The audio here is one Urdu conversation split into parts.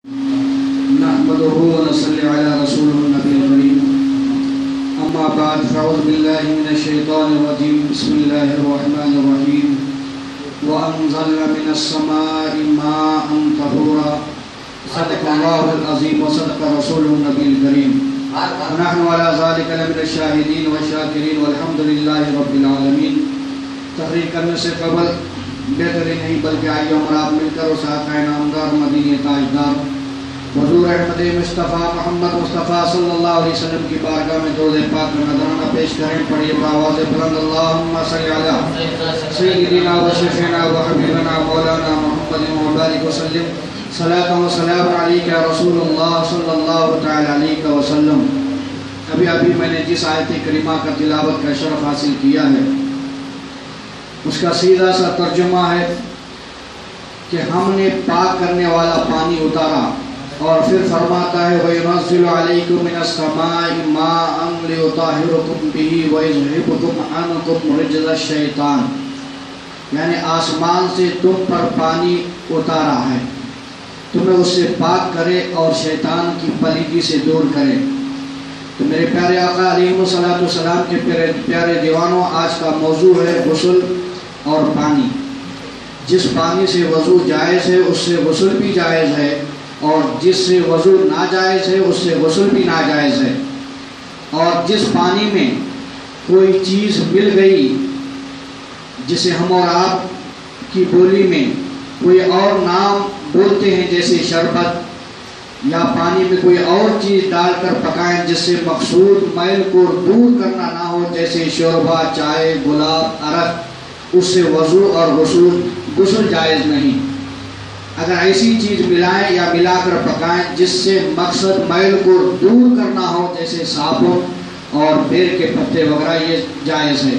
نحمده ونصلي على رسوله النبي الكريم أما بعد فأعوذ بالله من الشيطان الرجيم بسم الله الرحمن الرحيم وأنزلنا من السماء ماء طهورا صدق الله العظيم وصدق رسوله النبي الكريم ونحن على ذلك لمن الشاهدين والشاكرين والحمد لله رب العالمين. تقریر کرنے سے قبل بہتر ہی نہیں بلکہ آئیے ہم آپ مل کر اس آقا نامدار مدینہ تاجدار حضور احمد مصطفیٰ محمد مصطفیٰ صلی اللہ علیہ وسلم کی بارگاہ میں درود پاک کا نذرانہ پیش کریں. پڑھیے بآواز بلند اللہم صلی علی سیدنا و شفیعنا و حبیبنا مولانا محمد مبارک وسلم صلاۃ و سلام علیک یا رسول اللہ صلی اللہ تعالی علیہ وسلم. ابھی میں نے جس آیت کریمہ کا تلاوت کا شرف حاصل کیا ہے اس کا سیدھا سا ترجمہ ہے کہ ہم نے پاک کرنے والا پانی اتارا اور پھر فرماتا ہے وَيُنَزِّلُ عَلَيْكُم مِّنَ السَّمَاءِ مَاءً لِيُطَهِّرَكُم بِهِ وَيُذْهِبَكُمْ عَنكُمْ رِجْزَ الشَّيْطَانِ. یعنی آسمان سے تم پر پانی اتارا ہے تمہیں اس سے پاک کرے اور شیطان کی پلیدی سے دور کرے. تو میرے پیارے آقا علیہ السلام کے پیارے دیوانوں، آج کا موضوع ہے غسل اور پانی. جس پانی سے وضو جائز ہے اس سے غسل بھی جائز ہے، اور جس سے وضو ناجائز ہے اس سے غسل بھی ناجائز ہے. اور جس پانی میں کوئی چیز مل گئی جسے ہم اور آپ کی بولی میں کوئی اور نام بولتے ہیں جیسے شربت، یا پانی میں کوئی اور چیز ڈال کر پکائیں جس سے مقصود میل کو دور کرنا نہ ہو جیسے شوربہ، چائے، گلاب، عرق، اس سے وضو اور غسل جائز نہیں. اگر ایسی چیز ملائیں یا ملا کر پکائیں جس سے مقصد میل کو دور کرنا ہو جیسے صابن اور بیر کے پتے وغیرہ، یہ جائز ہے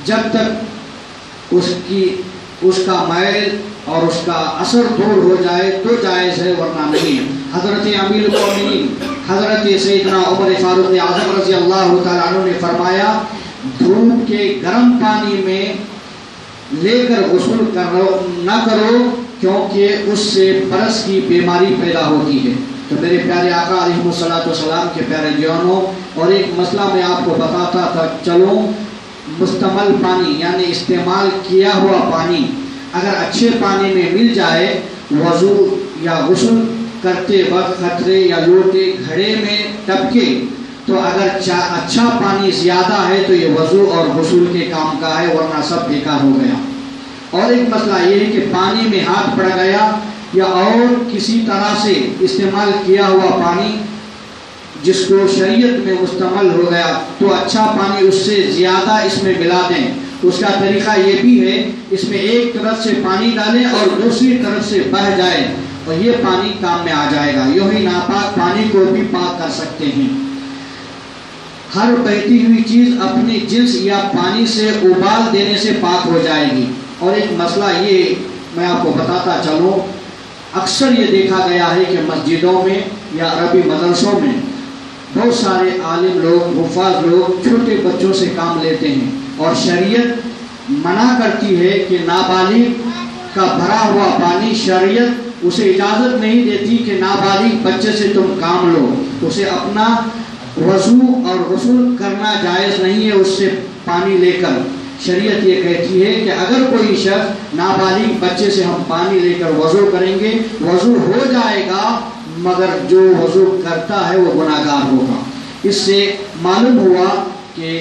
جب تک اس کا میل اور اس کا اثر دور ہو جائے تو جائز ہے، ورنہ نہیں. حضرت امیر المومنین حضرت سیدنا عمر فاروق اعظم رضی اللہ تعالیٰ عنہ نے فرمایا دھوپ کے گرم پانی میں لے کر غسل نہ کرو کیونکہ اس سے برس کی بیماری پیدا ہوتی ہے. تو میرے پیارے آقا علیہ السلام کے پیارے دیوانوں، اور ایک مسئلہ میں آپ کو بتاتا تھا چلو، مستعمل پانی یعنی استعمال کیا ہوا پانی اگر اچھے پانی میں مل جائے، وضو یا غسل کرتے وقت خطرے یا لوٹے گھڑے میں ٹپکے تو اگر اچھا پانی زیادہ ہے تو یہ وضو اور غسل کے کام کا ہے، ورنہ سب بیکار ہو گیا. اور ایک مسئلہ یہ ہے کہ پانی میں ہاتھ پڑ گیا یا اور کسی طرح سے استعمال کیا ہوا پانی جس کو شریعت میں مستعمل ہو گیا تو اچھا پانی اس سے زیادہ اس میں ملا دیں. اس کا طریقہ یہ بھی ہے اس میں ایک طرف سے پانی ڈالیں اور دوسری طرف سے بہہ جائے اور یہ پانی کام میں آ جائے گا. یوں ہی ناپاک پانی کو بھی پاک کر سکتے ہیں. ہر بہتی ہوئی چیز اپنی جنس یا پانی سے ابال دینے سے پاک ہو جائے گی. اور ایک مسئلہ یہ میں آپ کو بتاتا چلوں، اکثر یہ دیکھا گیا ہے کہ مسجدوں میں یا عربی مدرسوں میں بہت سارے عالم لوگ، حفاظ لوگ چھوٹے بچوں سے کام لیتے ہیں، اور شریعت منع کرتی ہے کہ نابالغ کا بھرا ہوا پانی، شریعت اسے اجازت نہیں دیتی کہ نابالغ بچے سے تم کام لو. اسے اپنا وضو اور غسل کرنا جائز نہیں ہے اس سے پانی لے کر. شریعت یہ کہتی ہے کہ اگر کوئی شخص نابالغ بچے سے ہم پانی لے کر وضو کریں گے، وضو ہو جائے گا مگر جو وضو کرتا ہے وہ گناہگار ہوگا. اس سے معلوم ہوا کہ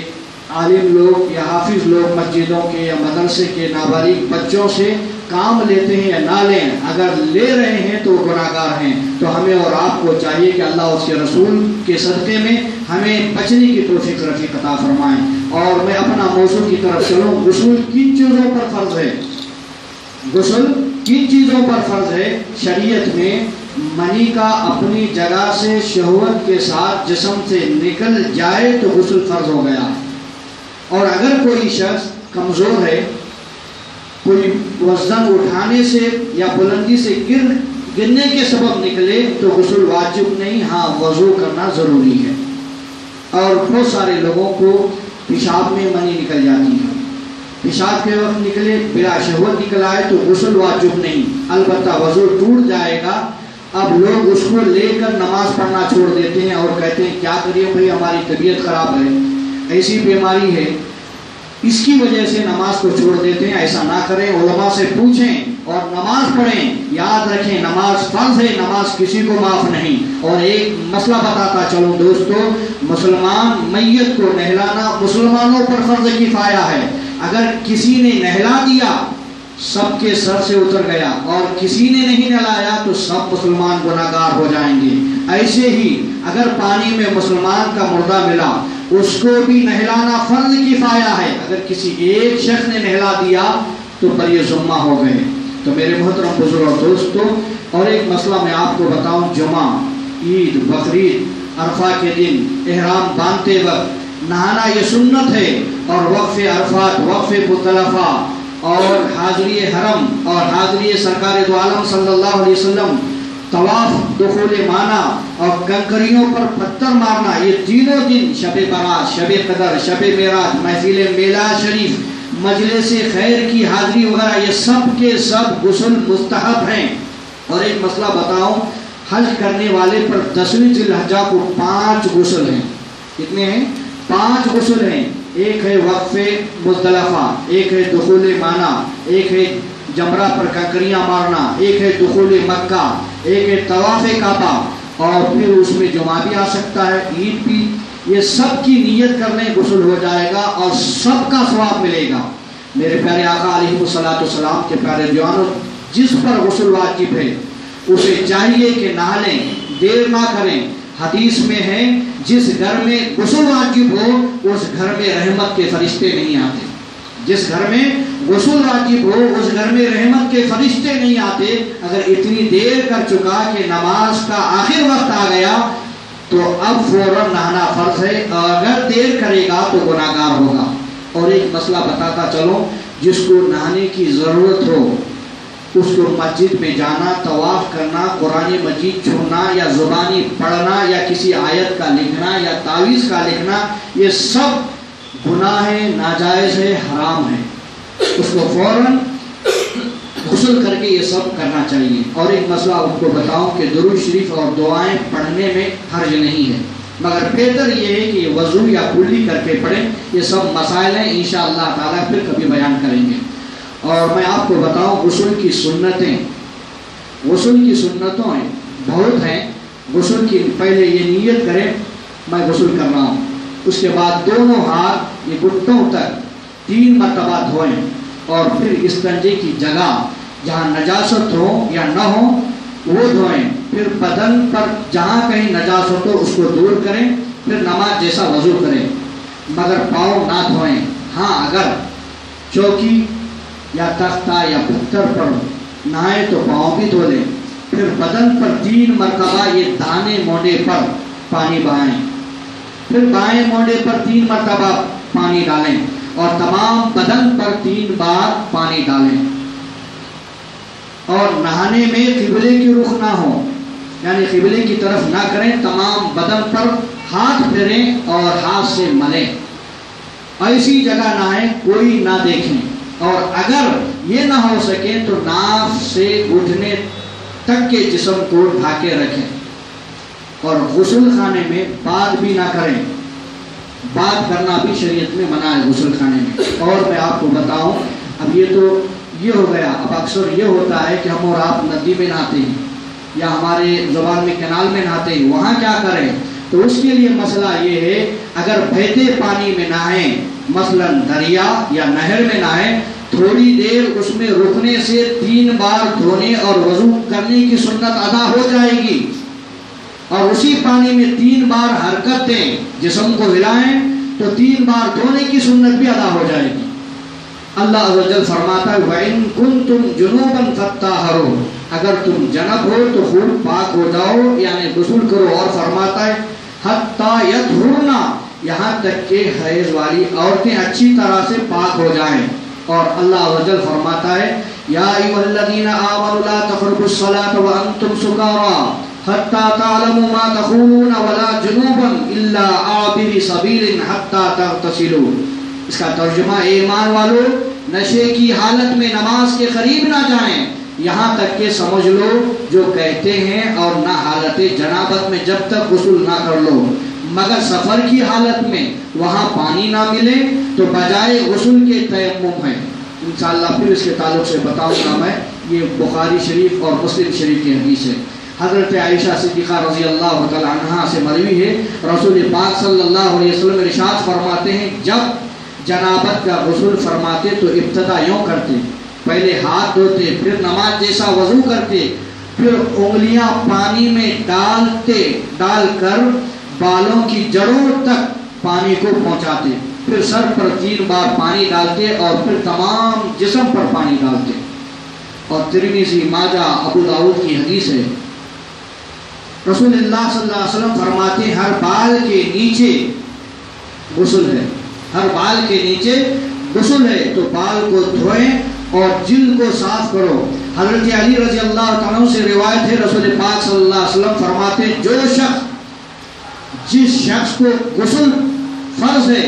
عالم لوگ یا حافظ لوگ مسجدوں کے یا مدرسے کے نابالغ بچوں سے کام لیتے ہیں یا نہ لیں، اگر لے رہے ہیں تو گناہگار ہیں. تو ہمیں اور آپ کو چاہیے کہ اللہ اس کے رسول کے صدقے میں ہمیں بچنے کی توفیق رفیق عطا فرمائیں. اور میں اپنا موضوع کی طرف چلوں. غسل کن چیزوں پر فرض ہے؟ غسل کن چیزوں پر فرض ہے؟ شریعت میں منی کا اپنی جگہ سے شہوت کے ساتھ جسم سے نکل جائے تو غسل فرض ہو گیا. اور اگر کوئی شخص کمزور ہے، کوئی وزن اٹھانے سے یا بلندی سے گرنے کے سبب نکلے تو غسل واجب نہیں، ہاں وضو کرنا ضروری ہے. اور بہت سارے لوگوں کو پیشاب میں منی نکل جاتی ہے، پیشاب کے وقت نکلے بلا شہوت نکل آئے تو غسل واجب نہیں، البتہ وضو ٹوٹ جائے گا اب لوگ اس کو لے کر نماز پڑھنا چھوڑ دیتے ہیں اور کہتے ہیں کیا کریے بھائی ہماری طبیعت خراب ہے، ایسی بیماری ہے، اس کی وجہ سے نماز کو چھوڑ دیتے ہیں۔ ایسا نہ کریں، علماء سے پوچھیں اور نماز پڑھیں۔ یاد رکھیں نماز فرض ہے، نماز کسی کو معاف نہیں۔ اور ایک مسئلہ بتاتا چلوں دوستو، مسلمان میت کو نہلانا مسلمانوں پر فرض کفایہ ہے۔ اگر کسی نے نہلا دیا سب کے سر سے اتر گیا، اور کسی نے نہیں نہلایا تو سب مسلمان گناہگار ہو جائیں گے۔ ایسے ہی اگر پانی میں مسلمان کا مردہ ملا، اس کو بھی نہلانا فرض کفایہ ہے۔ اگر کسی ایک شخص نے نہلا دیا تو بری ذمہ ہو گئے۔ تو میرے محترم بزرگ اور دوستو، اور ایک مسئلہ میں آپ کو بتاؤں، جمعہ، عید، بقرعید، عرفہ کے دن احرام باندھتے وقت نہانا یہ سنت ہے، اور وقف عرفات، وقف مزدلفہ، اور حاضری حرم اور حاضری سرکار دو عالم صلی اللہ علیہ وسلم، طواف، دخول مانا اور کنکریوں پر پتھر مارنا، یہ تینوں دن شب برات، شب قدر، شب معراج، محفل میلاد شریف، مجلس خیر کی حاضری وغیرہ، یہ سب کے سب غسل مستحب ہیں۔ اور ایک مسئلہ بتاؤں، حج کرنے والے پر 10ویں ذی الحجہ کو 5 غسل ہیں۔ کتنے ہیں؟ 5 غسل ہیں۔ ایک ہے وقف مزدلفہ، ایک ہے دخول مانا، ایک ہے جمرہ پر کنکریاں مارنا، ایک ہے دخول مکہ، ایک ہے طواف کعبہ، اور پھر اس میں جمعہ بھی آ سکتا ہے، عید بھی۔ یہ سب کی نیت کرنے غسل ہو جائے گا اور سب کا ثواب ملے گا۔ میرے پیارے آقا علیہ الصلوۃ والسلام کے پیارے جوانوں، جس پر غسل واجب ہے اسے چاہیے کہ نہا لیں، دیر نہ کریں۔ حدیث میں ہے جس گھر میں غسل واجب ہو اس گھر میں رحمت کے فرشتے نہیں آتے۔ جس گھر میں غسل واجب ہو اس گھر میں رحمت کے فرشتے نہیں آتے۔ اگر اتنی دیر کر چکا کہ نماز کا آخر وقت آ گیا تو اب فوراً نہانا فرض ہے، اگر دیر کرے گا تو گناہگار ہوگا۔ اور ایک مسئلہ بتاتا چلوں، جس کو نہانے کی ضرورت ہو اس کو مسجد میں جانا، طواف کرنا، قرآن مجید چھونا یا زبانی پڑھنا یا کسی آیت کا لکھنا یا تعویذ کا لکھنا، یہ سب گناہ ہے، ناجائز ہے، حرام ہے۔ اس کو فوراً غسل کر کے یہ سب کرنا چاہیے۔ اور ایک مسئلہ آپ کو بتاؤں کہ درود شریف اور دعائیں پڑھنے میں حرج نہیں ہے، مگر بہتر یہ ہے کہ وضو یا کلی کر کے پڑھیں۔ یہ سب مسائل ہیں، انشاءاللہ تعالیٰ پھر کبھی بیان کریں گے۔ اور میں آپ کو بتاؤں غسل کی سنتیں، غسل کی سنتوں بہت ہیں۔ غسل کی پہلے یہ نیت کریں میں غسل کر رہا ہوں، اس کے بعد دونوں ہاتھ یہ گھٹنوں تک 3 مرتبہ دھوئیں، اور پھر استنجے کی جگہ جہاں نجاست ہو یا نہ ہو وہ دھوئیں، پھر بدن پر جہاں کہیں نجاست ہو اس کو دور کریں، پھر نماز جیسا وضو کریں، مگر پاؤں نہ دھوئیں۔ ہاں اگر چوکی یا تختہ یا پتھر پر نہائے تو پاؤں بھی دھو لیں، پھر بدن پر 3 مرتبہ یہ دانے موڈے پر پانی بہائیں، پھر بائیں موڈے پر 3 مرتبہ پانی ڈالیں، اور تمام بدن پر 3 بار پانی ڈالیں۔ اور نہانے میں قبلے کی رخ نہ ہو، یعنی قبلے کی طرف نہ کریں، تمام بدن پر ہاتھ پھیریں اور ہاتھ سے ملیں، ایسی جگہ نہائیں کوئی نہ دیکھیں، اور اگر یہ نہ ہو سکے تو ناف سے گھٹنے تک کے جسم کو ڈھانکے رکھیں۔ اور غسل خانے میں بات بھی نہ کریں، بات کرنا بھی شریعت میں منع ہے غسل خانے میں۔ اور میں آپ کو بتاؤں، اب یہ تو یہ ہو گیا، اب اکثر یہ ہوتا ہے کہ ہم اور آپ ندی میں نہاتے ہیں یا ہمارے زبان میں کنال میں نہاتے ہیں، وہاں کیا کریں؟ تو اس کے لیے مسئلہ یہ ہے، اگر بہتے پانی میں نہائیں، مثلا دریا یا نہر میں نہائیں، تھوڑی دیر اس میں رکنے سے 3 بار دھونے اور وضو کرنے کی سنت ادا ہو جائے گی، اور اسی پانی میں 3 بار حرکت دیں، جسم کو ہلائیں تو 3 بار دھونے کی سنت بھی ادا ہو جائے گی۔ اللہ عز و جل فرماتا ہے وَإِن كُنتُمْ جُنُوبًا فَاتَّطَهَّرُوا، اگر تم جنب ہو تو خوب پاک ہو جاؤ، یعنی غسل کرو۔ اور فرماتا ہے حَتَّى يَطْهُرْنَ، یہاں تک کہ حیض والی عورتیں اچھی طرح سے پاک ہو جائیں۔ اور اللہ عز و جل فرماتا ہے یا ایھا الذین آمنوا لا تقربوا الصلاة وانتم سکارى حتى تعلموا ما تقولون ولا جنوبا الا عابر سبیل حتى تغتسلوا۔ اس کا ترجمہ، ایمان والو نشے کی حالت میں نماز کے قریب نہ جائیں یہاں تک کہ سمجھ لو جو کہتے ہیں اور نہ حالت جنابت میں جب تک غسل نہ کر لو مگر سفر کی حالت میں وہاں پانی نہ ملے تو بجائے غسل کے تیمم ہے. انشاءاللہ پھر اس کے تعلق سے بتاؤں گا میں. یہ بخاری شریف اور مسلم شریف کی حدیث ہے. حضرت عائشہ صدیقہ رضی اللہ تعالی عنہا سے مروی ہے رسول پاک صلی اللہ علیہ وسلم ارشاد فرماتے ہیں جب جنابت کا غسل فرماتے تو ابتدا یوں کرتے, پہلے ہاتھ دھوتے, پھر نماز جیسا وضو کرتے, پھر انگلیاں پانی میں ڈال کر بالوں کی جڑوں تک پانی کو پہنچاتے, پھر سر پر 3 بار پانی ڈالتے اور پھر تمام جسم پر پانی ڈالتے. اور ترمذی, ماجہ, ابو داؤد کی حدیث ہے. رسول اللہ صلی اللہ علیہ وسلم فرماتے ہیں ہر بال کے نیچے غسل ہے, ہر بال کے نیچے غسل ہے تو بال کو دھوئیں اور جلد کو صاف کرو. حضرت علی رضی اللہ تعالیٰ عنہ سے روایت ہے رسول پاک صلی اللہ علیہ وسلم فرماتے ہیں جو شخص جس شخص کو غسل فرض ہے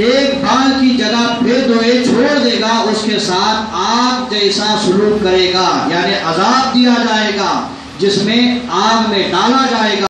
ایک بال کی جگہ بے دھوئے چھوڑ دے گا اس کے ساتھ آگ جیسا سلوک کرے گا, یعنی عذاب دیا جائے گا جس میں آگ میں ڈالا جائے گا.